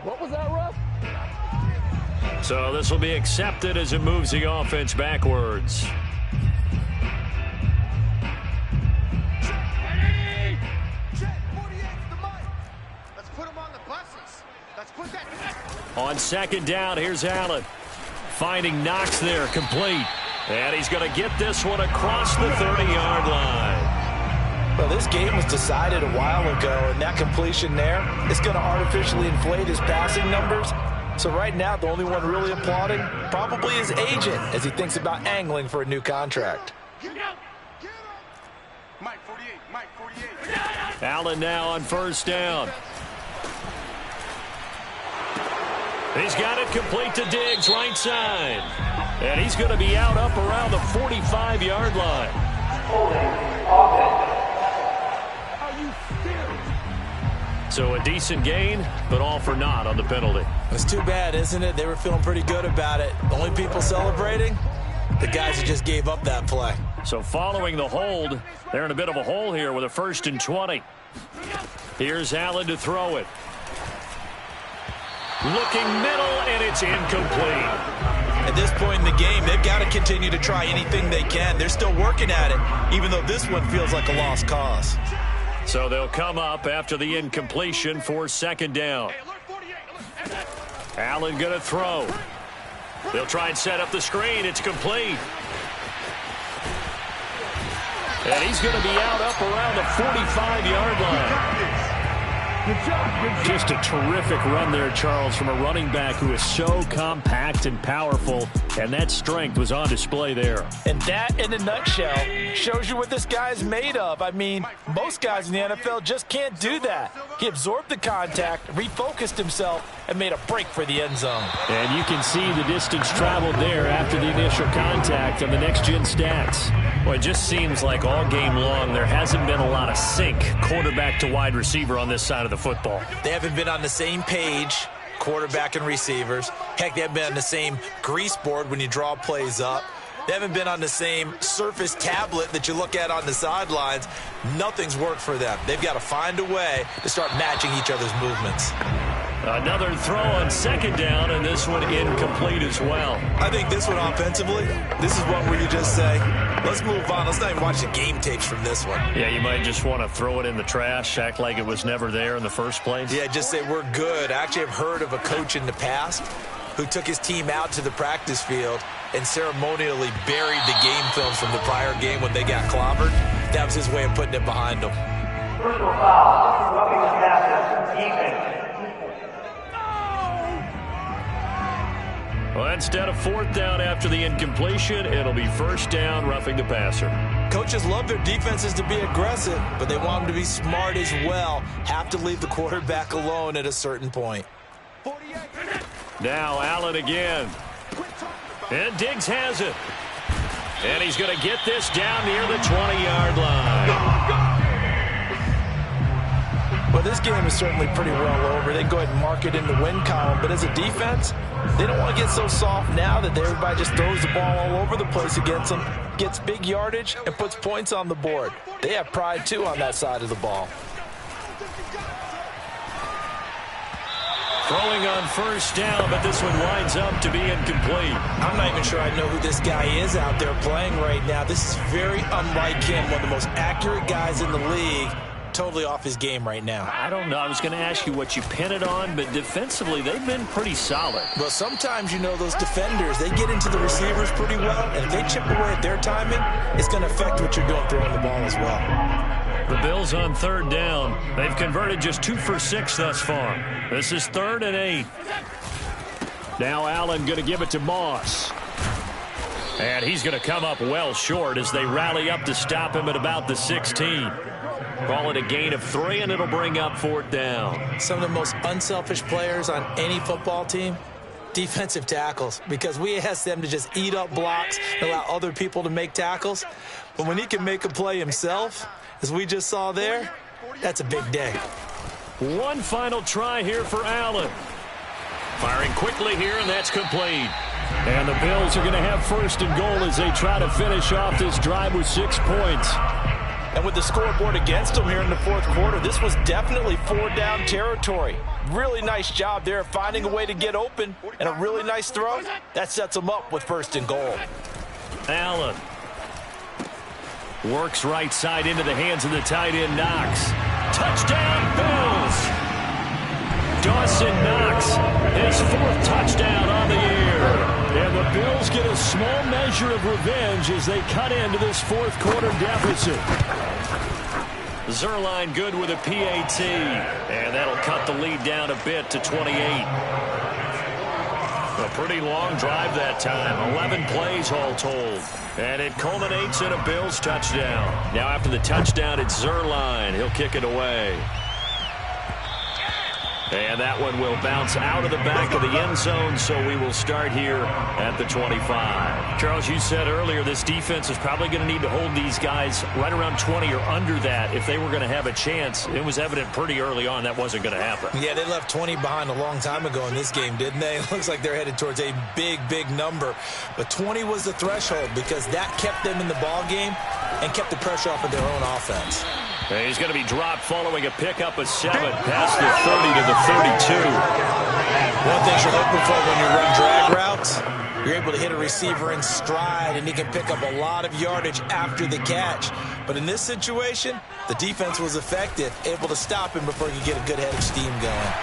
[SPEAKER 7] What was that, Russ?
[SPEAKER 2] So this will be accepted as it moves the offense backwards.
[SPEAKER 7] Let's put him on the buses. Let's put that.
[SPEAKER 2] On second down, here's Allen. Finding Knox there, complete. And he's going to get this one across the 30-yard line.
[SPEAKER 4] Well, this game was decided a while ago, and that completion there is going to artificially inflate his passing numbers. So right now, the only one really applauding probably his agent as he thinks about angling for a new contract.
[SPEAKER 7] Mike 48, Mike 48.
[SPEAKER 2] Allen now on first down. He's got it complete to Diggs, right side. And he's going to be out up around the 45-yard line. So a decent gain, but all for naught on the penalty.
[SPEAKER 3] It's too bad, isn't it? They were feeling pretty good about it. The only people celebrating, the guys who just gave up that play.
[SPEAKER 2] So following the hold, they're in a bit of a hole here with a 1st and 20. Here's Allen to throw it. Looking middle, and it's incomplete.
[SPEAKER 3] At this point in the game, they've got to continue to try anything they can. They're still working at it, even though this one feels like a lost cause.
[SPEAKER 2] So they'll come up after the incompletion for second down. Allen going to throw. They'll try and set up the screen. It's complete. And he's going to be out up around the 45-yard line. Just a terrific run there, Charles, from a running back who is so compact and powerful, and that strength was on display there.
[SPEAKER 4] And that, in a nutshell, shows you what this guy is made of. I mean, most guys in the NFL just can't do that. He absorbed the contact, refocused himself, and made a break for the end zone.
[SPEAKER 2] And you can see the distance traveled there after the initial contact on the next-gen stats. Well, it just seems like all game long there hasn't been a lot of sync quarterback to wide receiver on this side of the football.
[SPEAKER 3] They haven't been on the same page, quarterback and receivers. Heck, they haven't been on the same grease board when you draw plays up. They haven't been on the same Surface tablet that you look at on the sidelines. Nothing's worked for them. They've got to find a way to start matching each other's movements.
[SPEAKER 2] Another throw on second down, and this one incomplete as well.
[SPEAKER 3] I think this one offensively, this is one where you just say, let's move on. Let's not even watch the game tapes from this one.
[SPEAKER 2] Yeah, you might just want to throw it in the trash, act like it was never there in the first place.
[SPEAKER 3] Yeah, just say we're good. I actually have heard of a coach in the past who took his team out to the practice field and ceremonially buried the game films from the prior game when they got clobbered. That was his way of putting it behind them.
[SPEAKER 6] Personal foul. Roughing the passer. Defense.
[SPEAKER 2] Well, instead of fourth down after the incompletion, it'll be first down, roughing the passer.
[SPEAKER 3] Coaches love their defenses to be aggressive, but they want them to be smart as well. Have to leave the quarterback alone at a certain point.
[SPEAKER 2] Now Allen again. And Diggs has it. And he's going to get this down near the 20-yard line.
[SPEAKER 4] Well, this game is certainly pretty well over. They can go ahead and mark it in the win column. But as a defense, they don't want to get so soft now that everybody just throws the ball all over the place against them, gets big yardage, and puts points on the board. They have pride, too, on that side of the ball.
[SPEAKER 2] Throwing on first down, but this one winds up to be incomplete.
[SPEAKER 3] I'm not even sure I know who this guy is out there playing right now. This is very unlike him, one of the most accurate guys in the league. Totally off his game right now.
[SPEAKER 2] I don't know. I was going to ask you what you pin it on, but defensively, they've been pretty solid.
[SPEAKER 3] Well, sometimes, you know, those defenders, they get into the receivers pretty well, and if they chip away at their timing, it's going to affect what you're doing throwing the ball as well.
[SPEAKER 2] The Bills on third down. They've converted just 2 for 6 thus far. This is 3rd and 8. Now Allen going to give it to Moss. And he's going to come up well short as they rally up to stop him at about the 16. Call it a gain of 3, and it'll bring up 4th down.
[SPEAKER 3] Some of the most unselfish players on any football team, defensive tackles, because we ask them to just eat up blocks and allow other people to make tackles. But when he can make a play himself, as we just saw there, that's a big day.
[SPEAKER 2] One final try here for Allen. Firing quickly here, and that's complete. And the Bills are going to have 1st and goal as they try to finish off this drive with 6 points.
[SPEAKER 4] And with the scoreboard against them here in the 4th quarter, this was definitely 4-down territory. Really nice job there finding a way to get open, and a really nice throw. That sets them up with 1st and goal.
[SPEAKER 2] Allen works right side into the hands of the tight end, Knox. Touchdown, Bills! Dawson Knox, his 4th touchdown on the year. And the Bills get a small measure of revenge as they cut into this 4th quarter deficit. Zerline good with a PAT, and that'll cut the lead down a bit to 28. A pretty long drive that time, 11 plays all told. And it culminates in a Bills touchdown. Now after the touchdown, it's Zerline. He'll kick it away. And that one will bounce out of the back of the end zone, so we will start here at the 25. Charles, you said earlier this defense is probably going to need to hold these guys right around 20 or under that if they were going to have a chance. It was evident pretty early on that wasn't going to happen.
[SPEAKER 3] Yeah, they left 20 behind a long time ago in this game, didn't they? It looks like they're headed towards a big, big number. But 20 was the threshold because that kept them in the ball game and kept the pressure off of their own offense.
[SPEAKER 2] And he's going to be dropped following a pickup of 7 past the 30 to the 32.
[SPEAKER 3] One thing you're hoping for when you run drag routes, you're able to hit a receiver in stride, and he can pick up a lot of yardage after the catch. But in this situation, the defense was effective, able to stop him before he could get a good head of steam going.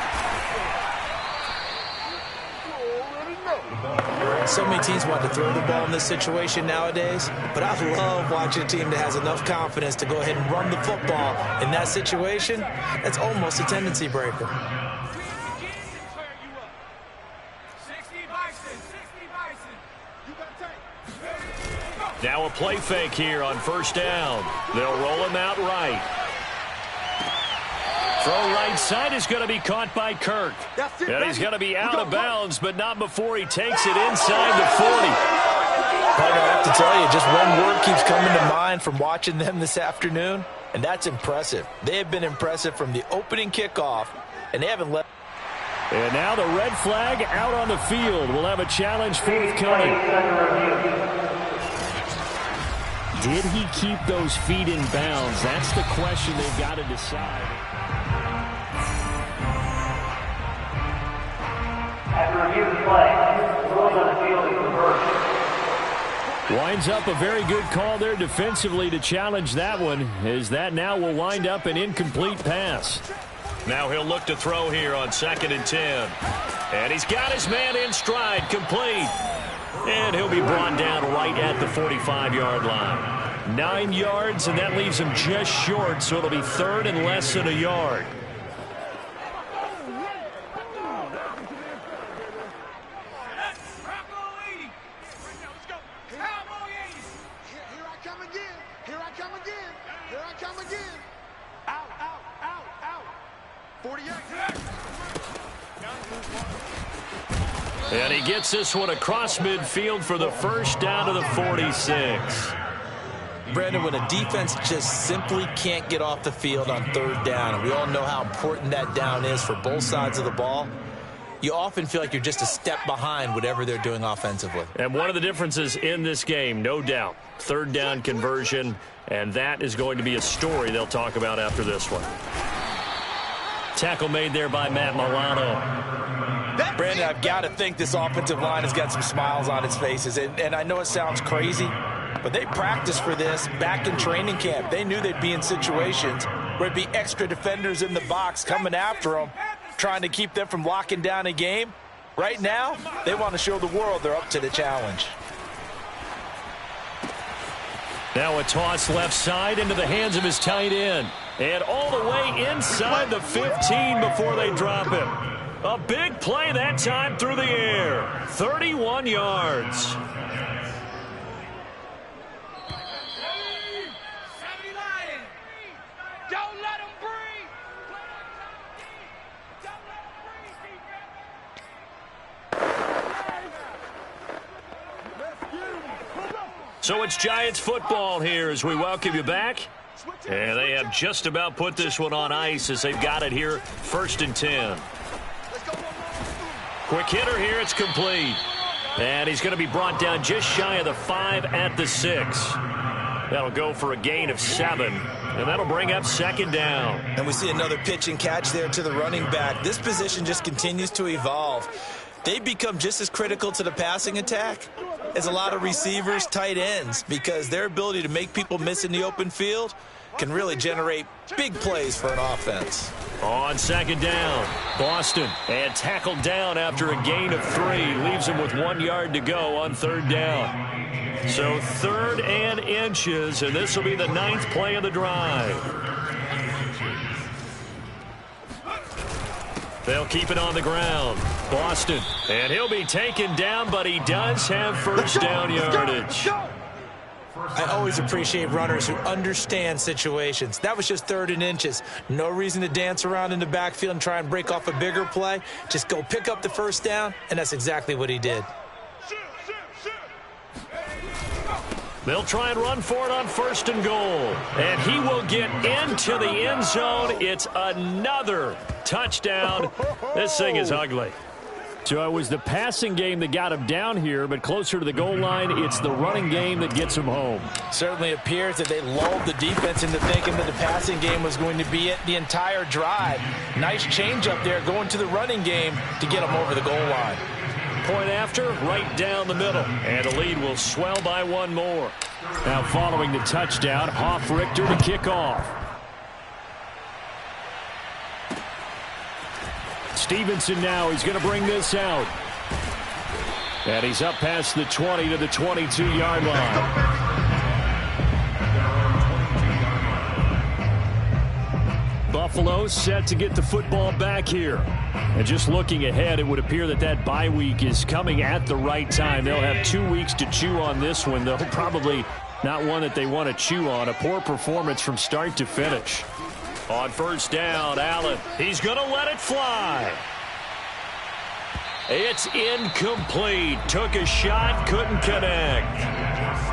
[SPEAKER 3] So many teams want to throw the ball in this situation nowadays, but I love watching a team that has enough confidence to go ahead and run the football. In that situation, that's almost a tendency breaker.
[SPEAKER 2] Now a play fake here on 1st down. They'll roll him out right. Throw right side is going to be caught by Kirk. And he's going to be out of bounds, but not before he takes it inside the 40.
[SPEAKER 4] Partner, I have to tell you, just one word keeps coming to mind from watching them this afternoon, and that's impressive. They have been impressive from the opening kickoff, and they haven't let.
[SPEAKER 2] And now the red flag out on the field. We'll have a challenge forthcoming. Did he keep those feet in bounds? That's the question they've got to decide.
[SPEAKER 6] After review of the play, the rules on the field is reversed.
[SPEAKER 2] Winds up a very good call there defensively to challenge that one, as that now will wind up an incomplete pass. Now he'll look to throw here on 2nd and 10. And he's got his man in stride, complete. And he'll be brought down right at the 45-yard line. 9 yards, and that leaves him just short, so it'll be 3rd and less than a yard. And he gets this one across midfield for the first down to the 46.
[SPEAKER 3] Brandon, when a defense just simply can't get off the field on third down, and we all know how important that down is for both sides of the ball, you often feel like you're just a step behind whatever they're doing offensively.
[SPEAKER 2] And one of the differences in this game, no doubt, third down conversion, and that is going to be a story they'll talk about after this one. Tackle made there by Matt Milano.
[SPEAKER 4] Brandon, I've got to think this offensive line has got some smiles on its faces. And I know it sounds crazy, but they practiced for this back in training camp. They knew they'd be in situations where it'd be extra defenders in the box coming after them, trying to keep them from locking down a game. Right now, they want to show the world they're up to the challenge.
[SPEAKER 2] Now a toss left side into the hands of his tight end. And all the way inside the 15 before they drop him. A big play that time through the air. 31 yards. So it's Giants football here as we welcome you back. And they have just about put this one on ice as they've got it here, 1st and 10. Quick hitter here, it's complete. And he's going to be brought down just shy of the 5 at the 6. That'll go for a gain of 7. And that'll bring up 2nd down.
[SPEAKER 3] And we see another pitch and catch there to the running back. This position just continues to evolve. They become just as critical to the passing attack as a lot of receivers, tight ends, because their ability to make people miss in the open field can really generate big plays for an offense.
[SPEAKER 2] On 2nd down, Boston, and tackled down after a gain of 3. Leaves him with 1 yard to go on 3rd down. So 3rd and inches, and this will be the 9th play of the drive. They'll keep it on the ground. Boston, and he'll be taken down, but he does have first down yardage.
[SPEAKER 3] I always appreciate runners who understand situations. That was just 3rd and inches. No reason to dance around in the backfield and try and break off a bigger play. Just go pick up the first down, and that's exactly what he did.
[SPEAKER 2] They'll try and run for it on 1st and goal. And he will get into the end zone. It's another touchdown. This thing is ugly. So it was the passing game that got him down here, but closer to the goal line, it's the running game that gets him home.
[SPEAKER 4] Certainly appears that they lulled the defense into thinking that the passing game was going to be it the entire drive. Nice change up there going to the running game to get them over the goal line.
[SPEAKER 2] Point after, right down the middle. And the lead will swell by 1 more. Now following the touchdown, Hoff-Richter to kick off. Stevenson now, he's going to bring this out. And he's up past the 20 to the 22-yard line. Buffalo set to get the football back here. And just looking ahead, it would appear that that bye week is coming at the right time. They'll have 2 weeks to chew on this one, though probably not one that they want to chew on. A poor performance from start to finish. On 1st down, Allen. He's going to let it fly. It's incomplete. Took a shot, couldn't connect.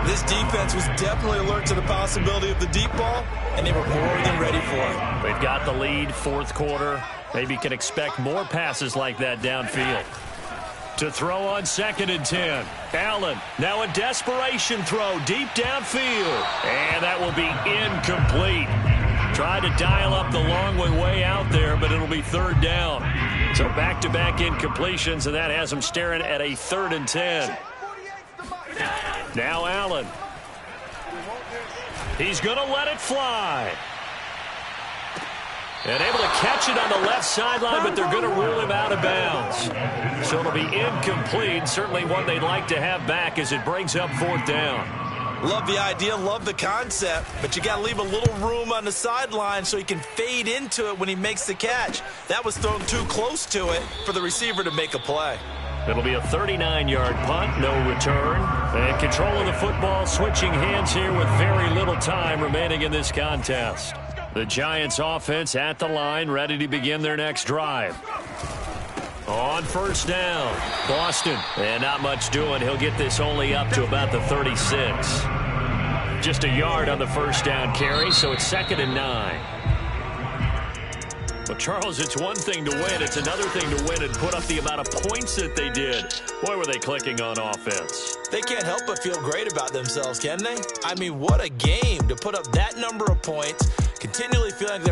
[SPEAKER 3] This defense was definitely alert to the possibility of the deep ball, and they were more than ready for it.
[SPEAKER 2] They've got the lead, 4th quarter. Maybe can expect more passes like that downfield. To throw on 2nd and 10. Allen, now a desperation throw deep downfield. And that will be incomplete. Tried to dial up the long way out there, but it'll be 3rd down. So back-to-back incompletions, and that has him staring at a 3rd and 10. Now Allen. He's going to let it fly. And able to catch it on the left sideline, but they're going to rule him out of bounds. So it'll be incomplete. Certainly one they'd like to have back as it brings up 4th down.
[SPEAKER 3] Love the idea, love the concept, but you got to leave a little room on the sideline so he can fade into it when he makes the catch. That was thrown too close to it for the receiver to make a play.
[SPEAKER 2] It'll be a 39-yard punt, no return. And control of the football switching hands here with very little time remaining in this contest. The Giants offense at the line, ready to begin their next drive. On first down, Boston. And not much doing. He'll get this only up to about the 36. Just a yard on the first down carry, so it's 2nd and 9. Well, Charles, it's one thing to win. It's another thing to win and put up the amount of points that they did. Boy, were they clicking on offense.
[SPEAKER 3] They can't help but feel great about themselves, can they? I mean, what a game to put up that number of points, continually feeling like they're